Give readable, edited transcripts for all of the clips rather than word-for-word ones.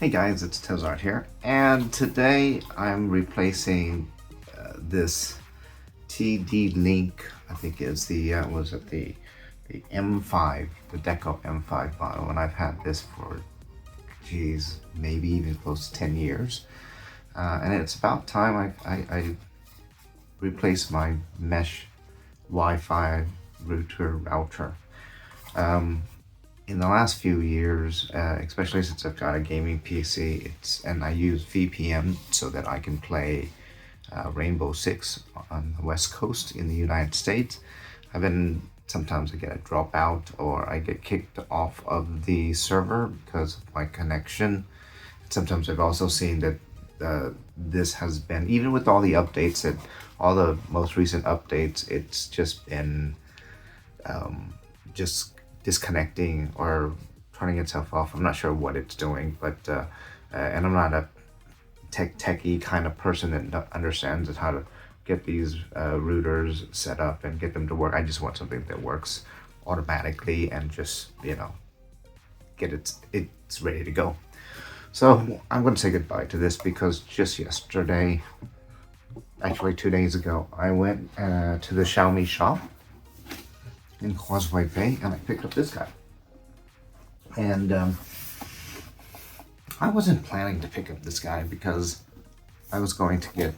Hey guys, it's Tezart here, and today I'm replacing this TD-Link. I think is the the M5, the Deco M5 model, and I've had this for, geez, maybe even close to 10 years. And it's about time I replaced my mesh Wi-Fi router. In the last few years, especially since I've got a gaming PC, and I use VPN so that I can play Rainbow Six on the West Coast in the United States. Sometimes I get a dropout or I get kicked off of the server because of my connection. Sometimes I've also seen that this has been, even with all the updates and all the most recent updates, it's just been just disconnecting or turning itself off. I'm not sure what it's doing, but and I'm not a techie kind of person that understands how to get these routers set up and get them to work. I just want something that works automatically and just, get it's ready to go. So I'm going to say goodbye to this because just yesterday, actually 2 days ago, I went to the Xiaomi shop in Causeway Bay, and I picked up this guy. And I wasn't planning to pick up this guy because I was going to get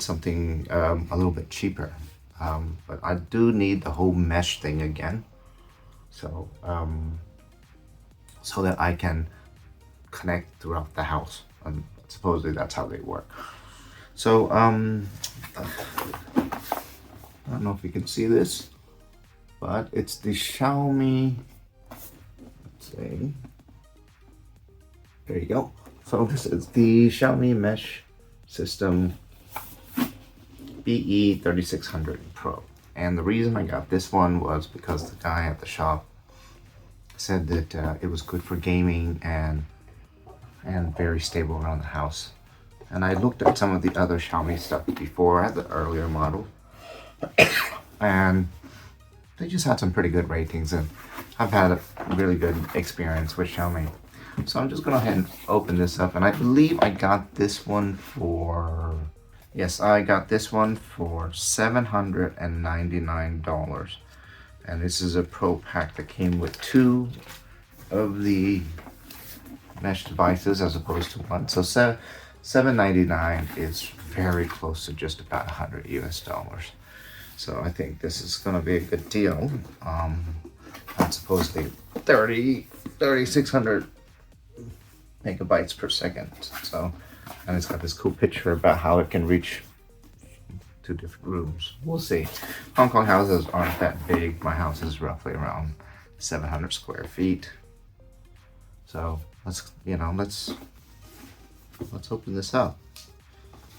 something a little bit cheaper, but I do need the whole mesh thing again, so so that I can connect throughout the house, and supposedly that's how they work. So I don't know if you can see this, but it's the Xiaomi, let's see, there you go. So this is the Xiaomi Mesh System BE3600 Pro. And the reason I got this one was because the guy at the shop said that it was good for gaming and very stable around the house. And I looked at some of the other Xiaomi stuff before. I had the earlier model, and they just had some pretty good ratings, and I've had a really good experience with Xiaomi. So I'm just going to go ahead and open this up, and I believe I got this one for, yes, I got this one for $799. And this is a Pro Pack that came with 2 of the mesh devices as opposed to 1. So $799 is very close to just about 100 US dollars. So I think this is going to be a good deal. That's supposedly 3,600 megabytes per second. So, and it's got this cool picture about how it can reach 2 different rooms. We'll see. Hong Kong houses aren't that big. My house is roughly around 700 square feet. So let's open this up.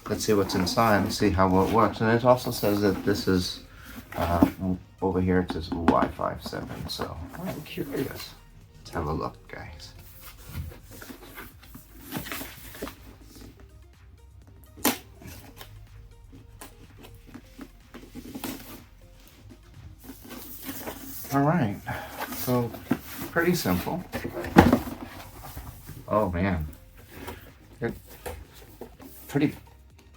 Let's see what's inside and see how well it works. And it also says that this is over here it says Wi-Fi 7. So I'm curious. Let's have a look, guys. All right, so pretty simple. Oh man, they're pretty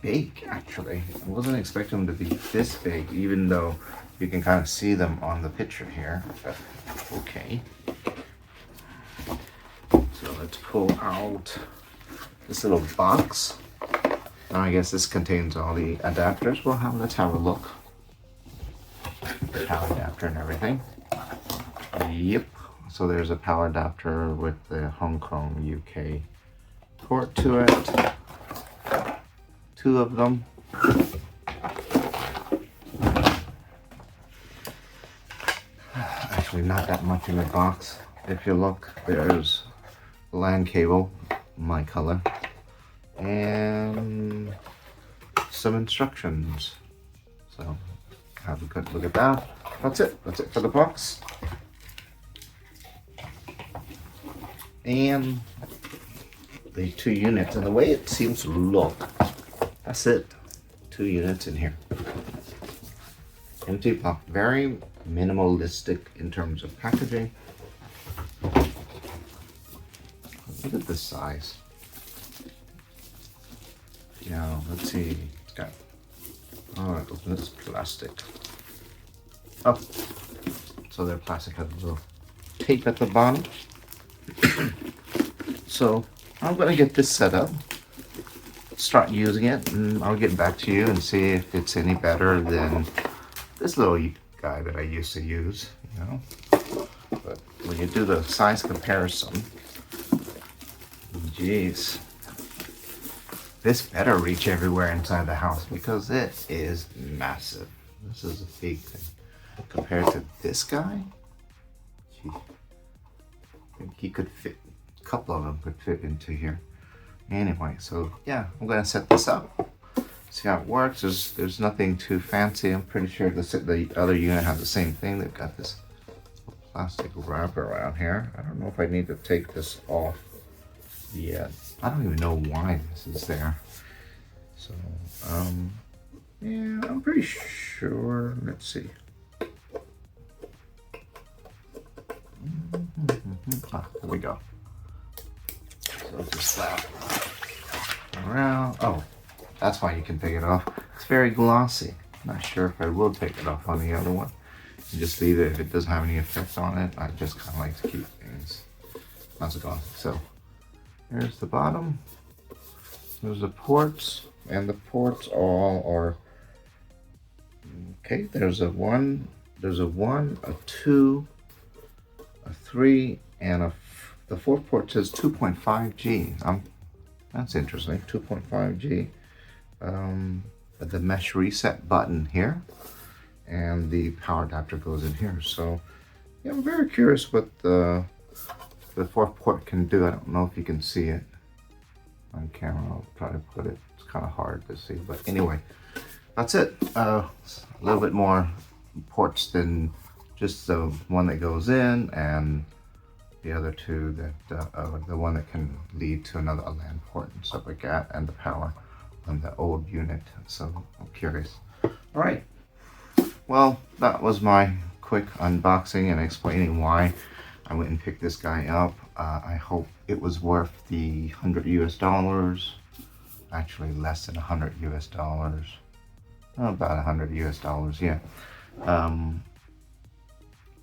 big actually. I wasn't expecting them to be this big, even though you can kind of see them on the picture here, but okay. So let's pull out this little box. Now I guess this contains all the adapters. Well, let's have a look. Power adapter and everything. Yep. So there's a power adapter with the Hong Kong UK port to it. 2 of them. Actually, not that much in the box. If you look, there's the LAN cable, my color, and some instructions. So have a good look at that. That's it. That's it for the box. And the 2 units, and the way it seems to look, that's it. 2 units in here. Empty box. Very minimalistic in terms of packaging. Look at this size. Yeah, let's see. It's got. Oh, open this plastic. Oh, so their plastic has a little tape at the bottom. So I'm gonna get this set up, start using it, and I'll get back to you and see if it's any better than this little guy that I used to use, you know. But when you do the size comparison, geez, this better reach everywhere inside the house because it is massive. This is a big thing compared to this guy. Gee, I think he could fit. A couple of them could fit into here. Anyway, so yeah, I'm gonna set this up. See how it works. There's nothing too fancy. I'm pretty sure the other unit has the same thing. They've got this plastic wrapper around here. I don't know if I need to take this off yet. I don't even know why this is there. So, yeah, I'm pretty sure. Let's see. Ah, here we go. So just that around. Oh, that's why you can take it off. It's very glossy. Not sure if I will take it off on the other one. And just leave it if it doesn't have any effect on it. I just kind of like to keep things not so glossy. So here's the bottom. There's the ports, and the ports all are okay. There's a 1, a 2, a 3, and the fourth port says 2.5G. That's interesting. 2.5G. The mesh reset button here, and the power adapter goes in here. So yeah, I'm very curious what the fourth port can do. I don't know if you can see it on camera. I'll try to put it. It's kind of hard to see, but anyway, that's it. A little bit more ports than just the one that goes in, and the other two that the one that can lead to another LAN port and stuff like that, and the power on the old unit. So I'm curious. All right. Well, that was my quick unboxing and explaining why I went and picked this guy up. I hope it was worth the $100 US. Actually, less than $100 US. About $100 US, yeah.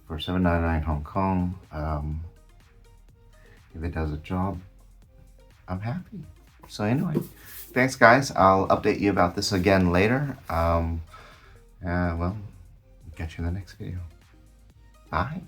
For $7.99 Hong Kong. If it does a job, I'm happy. So anyway, thanks guys. I'll update you about this again later. Well, catch you in the next video. Bye.